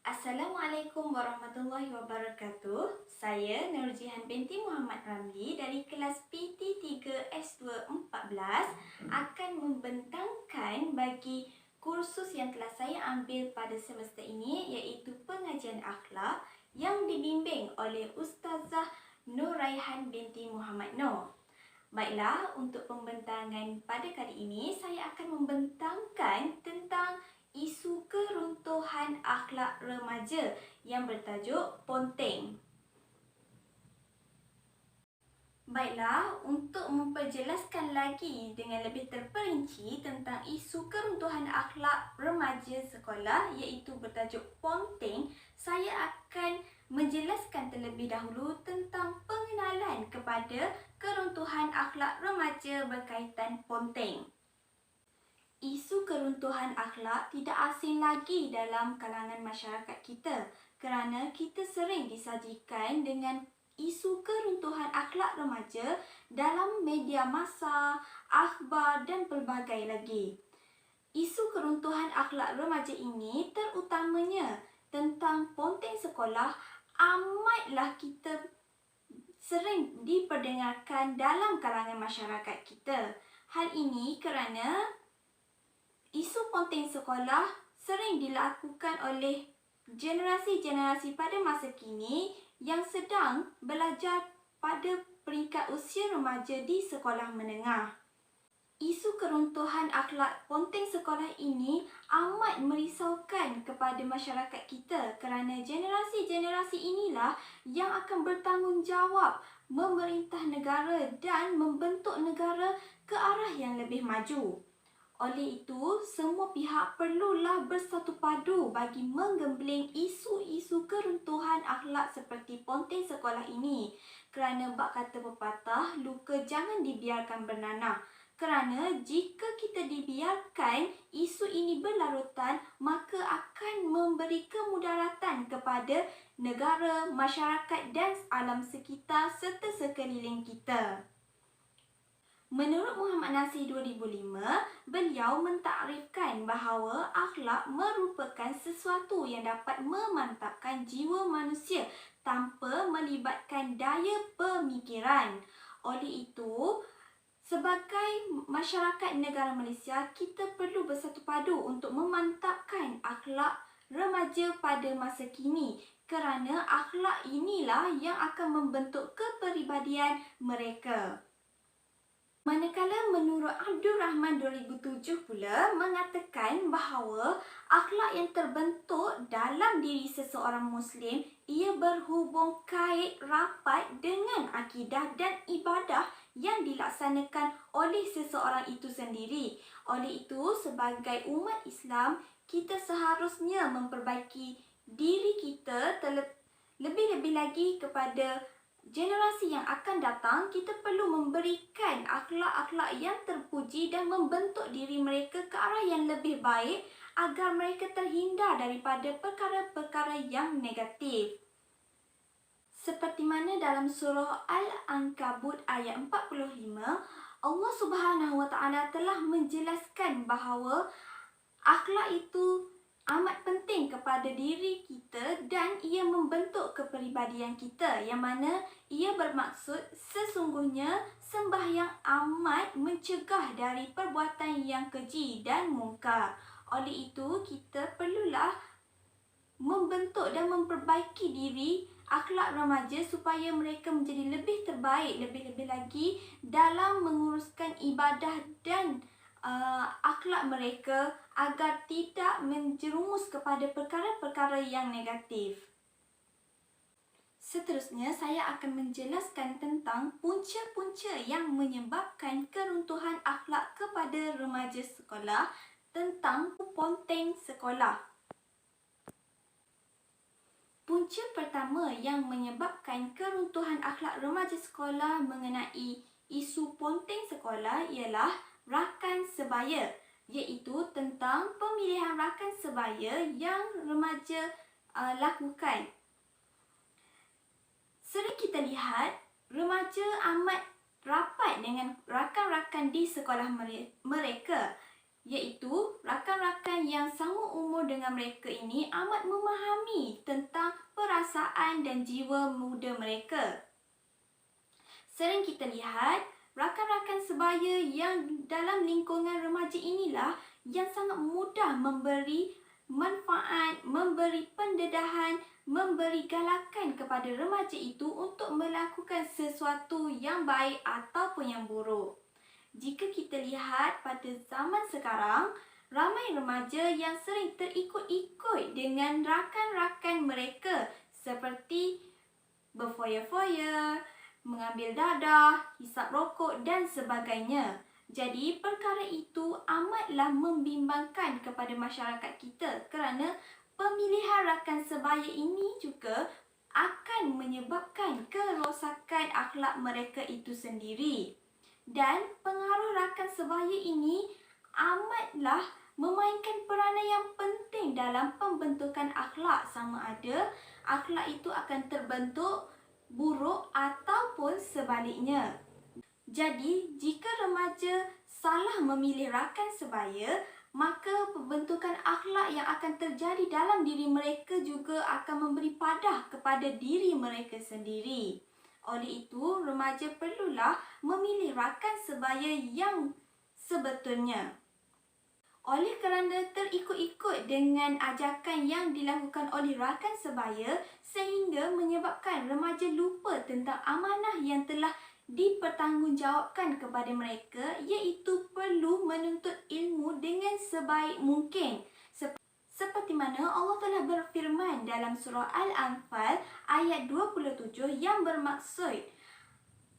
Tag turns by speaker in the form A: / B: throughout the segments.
A: Assalamualaikum warahmatullahi wabarakatuh. Saya Nurjihan binti Muhammad Ramli dari kelas PT3S214 akan membentangkan bagi kursus yang telah saya ambil pada semester ini, iaitu pengajian akhlak yang dibimbing oleh Ustazah Nur Raihan binti Muhammad Noor. Baiklah, untuk pembentangan pada kali ini saya akan membentangkan tentang isu keruntuhan akhlak remaja yang bertajuk Ponteng. Baiklah, untuk memperjelaskan lagi dengan lebih terperinci tentang isu keruntuhan akhlak remaja sekolah iaitu bertajuk Ponteng, saya akan menjelaskan terlebih dahulu tentang pengenalan kepada keruntuhan akhlak remaja berkaitan Ponteng. Isu keruntuhan akhlak tidak asing lagi dalam kalangan masyarakat kita kerana kita sering disajikan dengan isu keruntuhan akhlak remaja dalam media massa, akhbar dan pelbagai lagi. Isu keruntuhan akhlak remaja ini terutamanya tentang ponteng sekolah amatlah kita sering diperdengarkan dalam kalangan masyarakat kita. Hal ini kerana isu ponteng sekolah sering dilakukan oleh generasi-generasi pada masa kini yang sedang belajar pada peringkat usia remaja di sekolah menengah. Isu keruntuhan akhlak ponteng sekolah ini amat merisaukan kepada masyarakat kita kerana generasi-generasi inilah yang akan bertanggungjawab memerintah negara dan membentuk negara ke arah yang lebih maju. Oleh itu, semua pihak perlulah bersatu padu bagi menggembling isu-isu keruntuhan akhlak seperti ponteng sekolah ini. Kerana bak kata pepatah, luka jangan dibiarkan bernanah. Kerana jika kita dibiarkan isu ini berlarutan, maka akan memberi kemudaratan kepada negara, masyarakat dan alam sekitar serta sekeliling kita. Menurut Muhammad Nasir 2005, beliau mentakrifkan bahawa akhlak merupakan sesuatu yang dapat memantapkan jiwa manusia tanpa melibatkan daya pemikiran. Oleh itu, sebagai masyarakat negara Malaysia, kita perlu bersatu padu untuk memantapkan akhlak remaja pada masa kini kerana akhlak inilah yang akan membentuk kepribadian mereka. Manakala menurut Abdul Rahman 2007 pula mengatakan bahawa akhlak yang terbentuk dalam diri seseorang Muslim ia berhubung kait rapat dengan akidah dan ibadah yang dilaksanakan oleh seseorang itu sendiri. Oleh itu, sebagai umat Islam, kita seharusnya memperbaiki diri kita lebih-lebih lagi kepada generasi yang akan datang. Kita perlu memberikan akhlak-akhlak yang terpuji dan membentuk diri mereka ke arah yang lebih baik agar mereka terhindar daripada perkara-perkara yang negatif. Seperti mana dalam surah Al-Ankabut ayat 45, Allah Subhanahu Wa Taala telah menjelaskan bahawa akhlak itu amat penting kepada diri kita dan ia membentuk kepribadian kita, yang mana ia bermaksud sesungguhnya sembahyang amat mencegah dari perbuatan yang keji dan mungkar. Oleh itu, kita perlulah membentuk dan memperbaiki diri akhlak remaja supaya mereka menjadi lebih terbaik, lebih-lebih lagi dalam menguruskan ibadah dan akhlak mereka agar tidak menjerumus kepada perkara-perkara yang negatif. Seterusnya, saya akan menjelaskan tentang punca-punca yang menyebabkan keruntuhan akhlak kepada remaja sekolah tentang ponteng sekolah. Punca pertama yang menyebabkan keruntuhan akhlak remaja sekolah mengenai isu ponteng sekolah ialah rakan sebaya, iaitu tentang pemilihan rakan sebaya yang remaja lakukan. Sering kita lihat remaja amat rapat dengan rakan-rakan di sekolah mereka, iaitu rakan-rakan yang sama umur dengan mereka ini amat memahami tentang perasaan dan jiwa muda mereka. Sering kita lihat rakan-rakan sebaya yang dalam lingkungan remaja inilah yang sangat mudah memberi manfaat, memberi pendedahan, memberi galakan kepada remaja itu untuk melakukan sesuatu yang baik ataupun yang buruk. Jika kita lihat pada zaman sekarang, ramai remaja yang sering terikut-ikut dengan rakan-rakan mereka seperti berfoya-foya, mengambil dadah, hisap rokok dan sebagainya. Jadi perkara itu amatlah membimbangkan kepada masyarakat kita kerana pemilihan rakan sebaya ini juga akan menyebabkan kerosakan akhlak mereka itu sendiri. Dan pengaruh rakan sebaya ini amatlah memainkan peranan yang penting dalam pembentukan akhlak, sama ada akhlak itu akan terbentuk buruk ataupun sebaliknya. Jadi, jika remaja salah memilih rakan sebaya, maka pembentukan akhlak yang akan terjadi dalam diri mereka juga akan memberi padah kepada diri mereka sendiri. Oleh itu, remaja perlulah memilih rakan sebaya yang sebetulnya. Oleh kerana terikut-ikut dengan ajakan yang dilakukan oleh rakan sebaya sehingga menyebabkan remaja lupa tentang amanah yang telah dipertanggungjawabkan kepada mereka, iaitu perlu menuntut ilmu dengan sebaik mungkin. Seperti mana Allah telah berfirman dalam surah Al-Anfal ayat 27 yang bermaksud,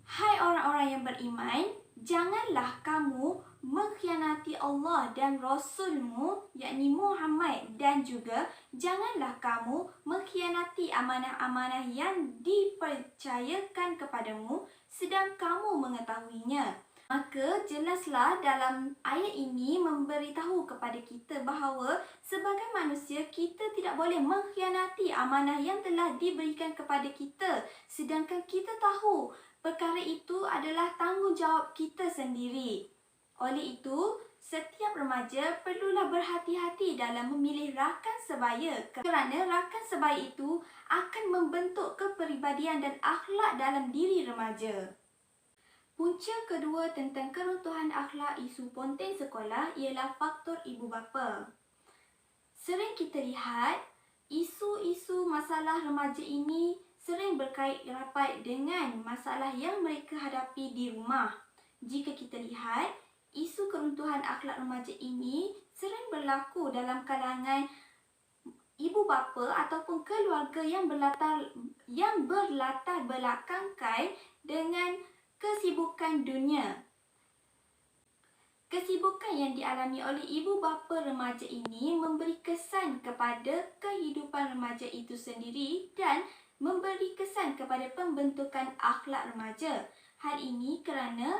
A: "Hai orang-orang yang beriman, janganlah kamu mengkhianati Allah dan Rasul-Mu, yakni Muhammad, dan juga janganlah kamu mengkhianati amanah-amanah yang dipercayakan kepadamu sedang kamu mengetahuinya." Maka jelaslah dalam ayat ini memberitahu kepada kita bahawa sebagai manusia kita tidak boleh mengkhianati amanah yang telah diberikan kepada kita, sedangkan kita tahu perkara itu adalah tanggungjawab kita sendiri. Oleh itu, setiap remaja perlulah berhati-hati dalam memilih rakan sebaya kerana rakan sebaya itu akan membentuk kepribadian dan akhlak dalam diri remaja. Punca kedua tentang keruntuhan akhlak isu ponteng sekolah ialah faktor ibu bapa. Sering kita lihat isu-isu masalah remaja ini sering berkait rapat dengan masalah yang mereka hadapi di rumah. Jika kita lihat, isu keruntuhan akhlak remaja ini sering berlaku dalam kalangan ibu bapa ataupun keluarga yang berlatar belakangkan dengan kesibukan dunia. Kesibukan yang dialami oleh ibu bapa remaja ini memberi kesan kepada kehidupan remaja itu sendiri dan memberi kesan kepada pembentukan akhlak remaja. Hal ini kerana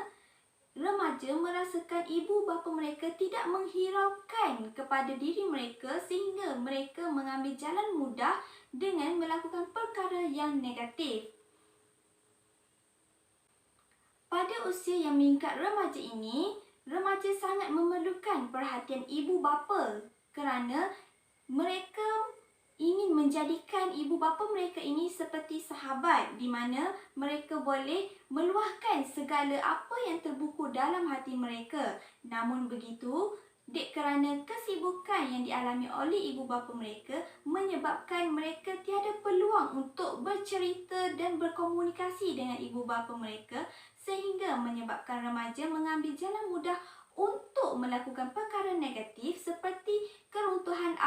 A: remaja merasakan ibu bapa mereka tidak menghiraukan kepada diri mereka sehingga mereka mengambil jalan mudah dengan melakukan perkara yang negatif. Pada usia yang meningkat remaja ini, remaja sangat memerlukan perhatian ibu bapa kerana mereka ingin menjadikan ibu bapa mereka ini seperti sahabat di mana mereka boleh meluahkan segala apa yang terbuku dalam hati mereka. Namun begitu, kerana kesibukan yang dialami oleh ibu bapa mereka menyebabkan mereka tiada peluang untuk bercerita dan berkomunikasi dengan ibu bapa mereka sehingga menyebabkan remaja mengambil jalan mudah untuk melakukan perkara negatif seperti keruntuhan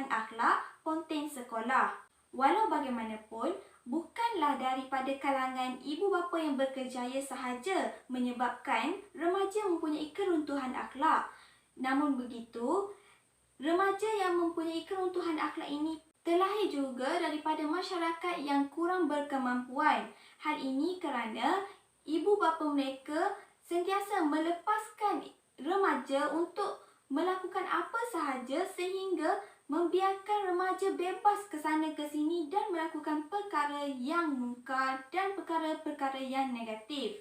A: akhlak ponteng sekolah. Walau bagaimanapun, bukanlah daripada kalangan ibu bapa yang berkerjaya sahaja menyebabkan remaja mempunyai keruntuhan akhlak. Namun begitu, remaja yang mempunyai keruntuhan akhlak ini terlahir juga daripada masyarakat yang kurang berkemampuan. Hal ini kerana ibu bapa mereka sentiasa melepaskan remaja untuk melakukan apa sahaja sehingga membiarkan remaja bebas ke sana ke sini dan melakukan perkara yang mungkar dan perkara-perkara yang negatif.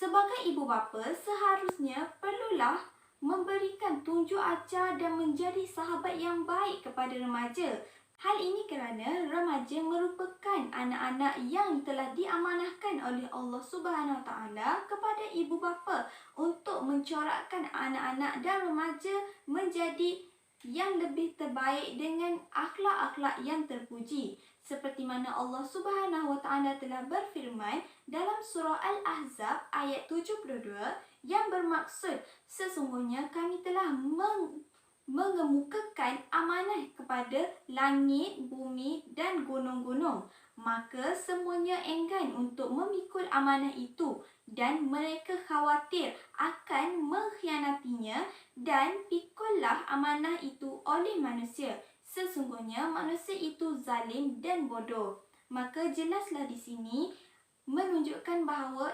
A: Sebagai ibu bapa, seharusnya perlulah memberikan tunjuk ajar dan menjadi sahabat yang baik kepada remaja. Hal ini kerana remaja merupakan anak-anak yang telah diamanahkan oleh Allah Subhanahu Wa Taala kepada ibu bapa untuk mencorakkan anak-anak dan remaja menjadi yang lebih terbaik dengan akhlak-akhlak yang terpuji. Seperti mana Allah Subhanahu Wa Taala telah berfirman dalam surah Al-Ahzab ayat 72 yang bermaksud sesungguhnya kami telah mengemukakan amanah kepada langit, bumi dan gunung-gunung. Maka semuanya enggan untuk memikul amanah itu dan mereka khawatir akan mengkhianatinya dan pikullah amanah itu oleh manusia. Sesungguhnya manusia itu zalim dan bodoh. Maka jelaslah di sini menunjukkan bahawa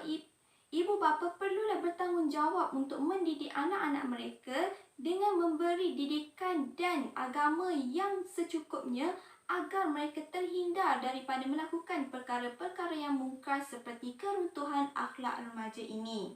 A: ibu bapa perlulah bertanggungjawab untuk mendidik anak-anak mereka dengan memberi didikan dan agama yang secukupnya agar mereka terhindar daripada melakukan perkara-perkara yang mungkar seperti keruntuhan akhlak remaja ini.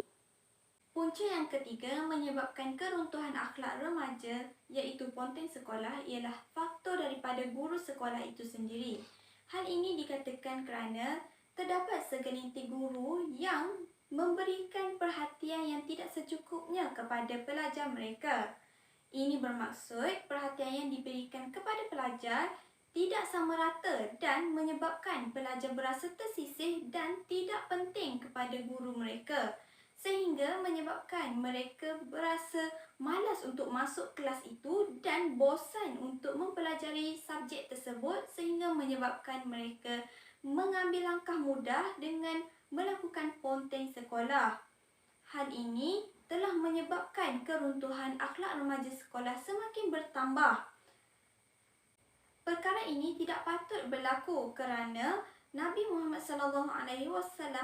A: Punca yang ketiga menyebabkan keruntuhan akhlak remaja iaitu ponteng sekolah ialah faktor daripada guru sekolah itu sendiri. Hal ini dikatakan kerana terdapat segelintir guru yang memberikan perhatian yang tidak secukupnya kepada pelajar mereka. Ini bermaksud perhatian yang diberikan kepada pelajar tidak sama rata dan menyebabkan pelajar berasa tersisih dan tidak penting kepada guru mereka, sehingga menyebabkan mereka berasa malas untuk masuk kelas itu dan bosan untuk mempelajari subjek tersebut, sehingga menyebabkan mereka mengambil langkah mudah dengan melakukan ponteng sekolah. Hal ini telah menyebabkan keruntuhan akhlak remaja sekolah semakin bertambah. Perkara ini tidak patut berlaku kerana Nabi Muhammad SAW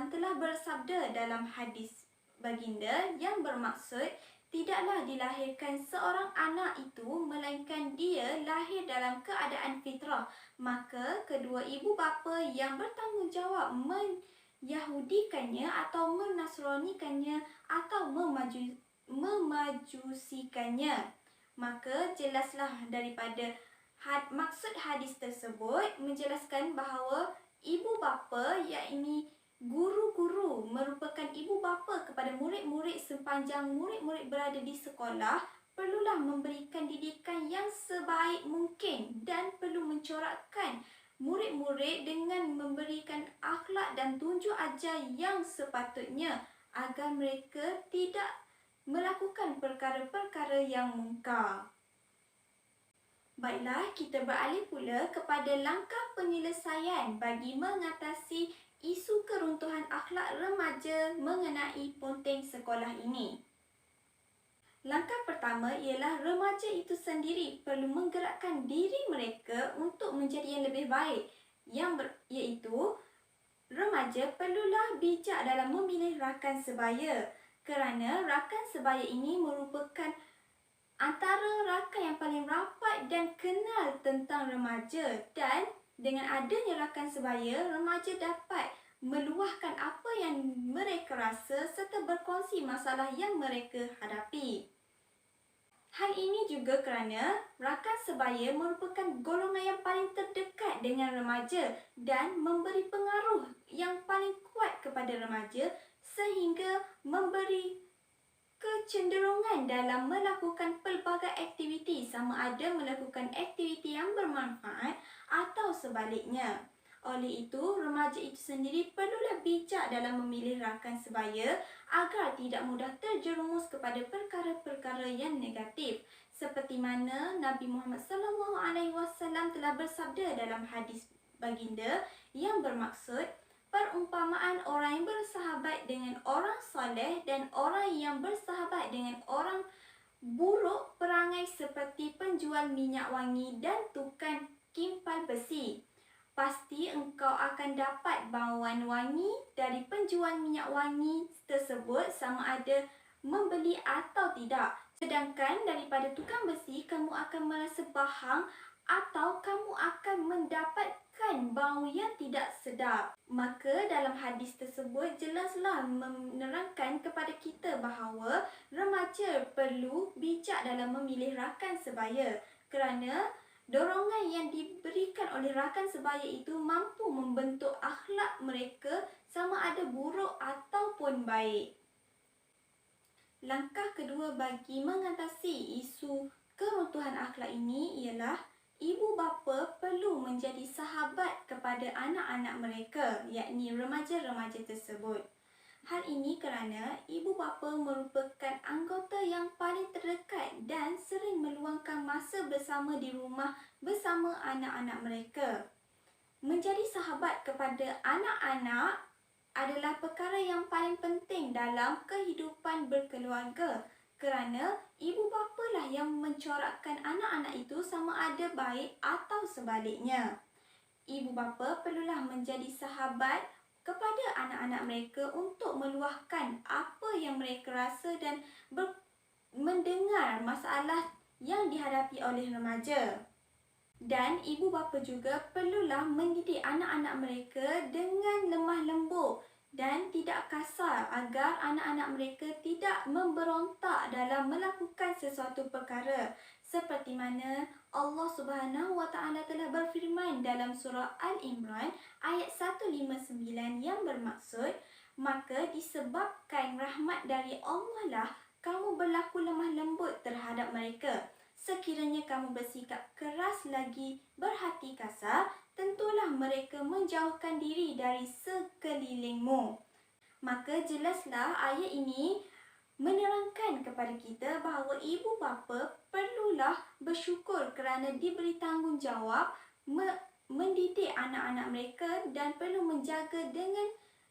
A: telah bersabda dalam hadis baginda yang bermaksud tidaklah dilahirkan seorang anak itu melainkan dia lahir dalam keadaan fitrah. Maka kedua ibu bapa yang bertanggungjawab menyahudikannya atau menasranikannya atau memajusikannya. Maka jelaslah daripada maksud hadis tersebut menjelaskan bahawa ibu bapa yakni guru-guru merupakan ibu bapa kepada murid-murid sepanjang murid-murid berada di sekolah perlulah memberikan didikan yang sebaik mungkin dan perlu mencorakkan murid-murid dengan memberikan akhlak dan tunjuk ajar yang sepatutnya agar mereka tidak melakukan perkara-perkara yang mungkar. Baiklah, kita beralih pula kepada langkah penyelesaian bagi mengatasi isu keruntuhan akhlak remaja mengenai ponteng sekolah ini. Langkah pertama ialah remaja itu sendiri perlu menggerakkan diri mereka untuk menjadi yang lebih baik, iaitu remaja perlulah bijak dalam memilih rakan sebaya kerana rakan sebaya ini merupakan antara rakan yang paling rapat dan kenal tentang remaja, dan dengan adanya rakan sebaya, remaja dapat meluahkan apa yang mereka rasa serta berkongsi masalah yang mereka hadapi. Hal ini juga kerana rakan sebaya merupakan golongan yang paling terdekat dengan remaja dan memberi pengaruh yang paling kuat kepada remaja sehingga memberi kecenderungan dalam melakukan pelbagai aktiviti sama ada melakukan aktiviti yang bermanfaat atau sebaliknya. Oleh itu, remaja itu sendiri perlulah bijak dalam memilih rakan sebaya agar tidak mudah terjerumus kepada perkara-perkara yang negatif. Seperti mana Nabi Muhammad SAW telah bersabda dalam hadis baginda yang bermaksud perumpamaan orang yang bersahabat dengan orang soleh dan orang yang bersahabat dengan orang buruk perangai seperti penjual minyak wangi dan tukang kimpal besi. Pasti engkau akan dapat bauan wangi dari penjual minyak wangi tersebut sama ada membeli atau tidak. Sedangkan daripada tukang besi, kamu akan merasa bahang atau kamu akan mendapatkan bau yang tidak sedap. Maka dalam hadis tersebut jelaslah menerangkan kepada kita bahawa remaja perlu bijak dalam memilih rakan sebaya kerana dorongan yang diberikan oleh rakan sebaya itu mampu membentuk akhlak mereka sama ada buruk ataupun baik. Langkah kedua bagi mengatasi isu keruntuhan akhlak ini ialah ibu bapa perlu menjadi sahabat kepada anak-anak mereka, yakni remaja-remaja tersebut. Hal ini kerana ibu bapa merupakan anggota yang paling terdekat dan sering meluangkan masa bersama di rumah bersama anak-anak mereka. Menjadi sahabat kepada anak-anak adalah perkara yang paling penting dalam kehidupan berkeluarga kerana ibu bapa lah yang mencorakkan anak-anak itu sama ada baik atau sebaliknya. Ibu bapa perlulah menjadi sahabat kepada anak-anak mereka untuk meluahkan apa yang mereka rasa dan mendengar masalah yang dihadapi oleh remaja. Dan ibu bapa juga perlulah mendidik anak-anak mereka dengan lemah lembut dan tidak kasar agar anak-anak mereka tidak memberontak dalam melakukan sesuatu perkara. Seperti mana Allah Subhanahu Wa Taala telah berfirman dalam surah Al-Imran ayat 159 yang bermaksud, maka disebabkan rahmat dari Allah lah kamu berlaku lemah lembut terhadap mereka. Sekiranya kamu bersikap keras lagi berhati kasar, tentulah mereka menjauhkan diri dari sekelilingmu. Maka jelaslah ayat ini menerangkan kepada kita bahawa ibu bapa perlulah bersyukur kerana diberi tanggungjawab mendidik anak-anak mereka dan perlu menjaga dengan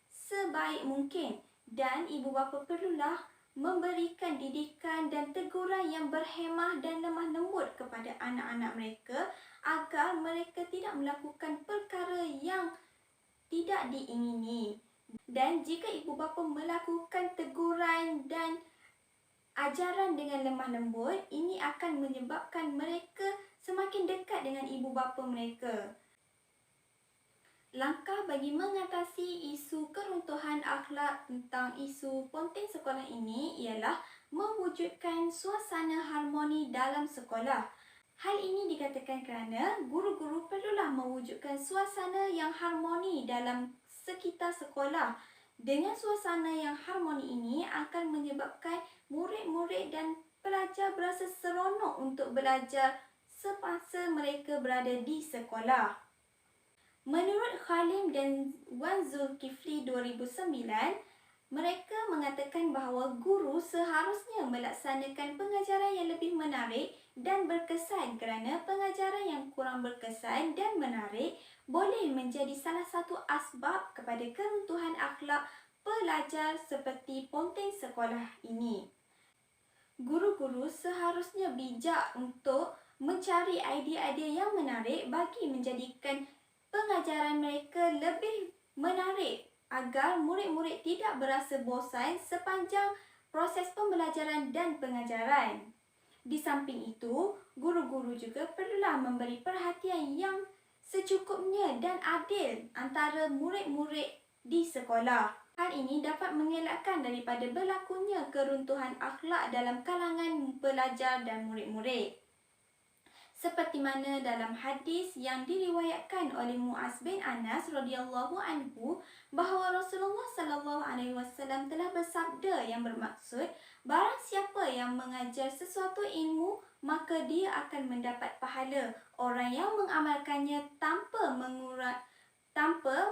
A: sebaik mungkin. Dan ibu bapa perlulah memberikan didikan dan teguran yang berhemah dan lemah lembut kepada anak-anak mereka agar mereka tidak melakukan perkara yang tidak diingini. Dan jika ibu bapa melakukan teguran dan ajaran dengan lemah lembut, ini akan menyebabkan mereka semakin dekat dengan ibu bapa mereka. Langkah bagi mengatasi isu keruntuhan akhlak tentang isu ponteng sekolah ini ialah mewujudkan suasana harmoni dalam sekolah. Hal ini dikatakan kerana guru-guru perlulah mewujudkan suasana yang harmoni dalam sekitar sekolah. Dengan suasana yang harmoni ini akan menyebabkan murid-murid dan pelajar berasa seronok untuk belajar semasa mereka berada di sekolah. Menurut Khalim dan Wan Zulkifli 2009, mereka mengatakan bahawa guru seharusnya melaksanakan pengajaran yang lebih menarik dan berkesan kerana pengajaran yang kurang berkesan dan menarik boleh menjadi salah satu asbab kepada keruntuhan akhlak pelajar seperti ponteng sekolah ini. Guru-guru seharusnya bijak untuk mencari idea-idea yang menarik bagi menjadikan pengajaran mereka lebih menarik agar murid-murid tidak berasa bosan sepanjang proses pembelajaran dan pengajaran. Di samping itu, guru-guru juga perlulah memberi perhatian yang secukupnya dan adil antara murid-murid di sekolah. Hal ini dapat mengelakkan daripada berlakunya keruntuhan akhlak dalam kalangan pelajar dan murid-murid. Seperti mana dalam hadis yang diriwayatkan oleh Muaz bin Anas radhiyallahu anhu bahawa Rasulullah sallallahu alaihi wasallam telah bersabda yang bermaksud, barang siapa yang mengajar sesuatu ilmu maka dia akan mendapat pahala orang yang mengamalkannya tanpa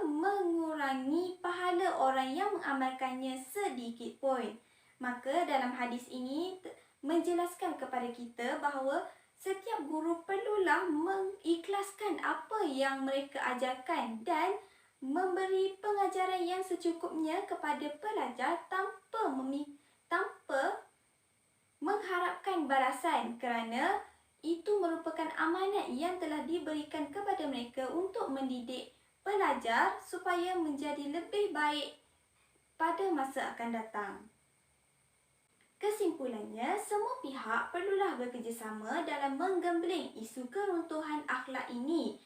A: mengurangi pahala orang yang mengamalkannya sedikit pun. Maka dalam hadis ini menjelaskan kepada kita bahawa setiap guru perlulah mengikhlaskan apa yang mereka ajarkan dan memberi pengajaran yang secukupnya kepada pelajar tanpa mengharapkan balasan kerana itu merupakan amanat yang telah diberikan kepada mereka untuk mendidik pelajar supaya menjadi lebih baik pada masa akan datang. Kesimpulannya, semua pihak perlulah bekerjasama dalam menggembling isu keruntuhan akhlak ini.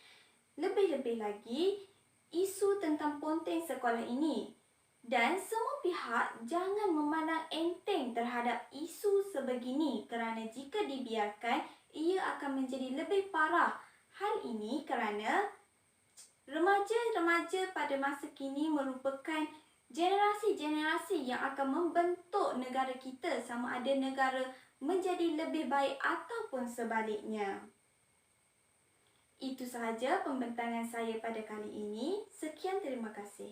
A: Lebih-lebih lagi, isu tentang ponteng sekolah ini. Dan semua pihak jangan memandang enteng terhadap isu sebegini kerana jika dibiarkan, ia akan menjadi lebih parah. Hal ini kerana remaja-remaja pada masa kini merupakan generasi-generasi yang akan membentuk negara kita, sama ada negara menjadi lebih baik ataupun sebaliknya. Itu sahaja pembentangan saya pada kali ini. Sekian, terima kasih.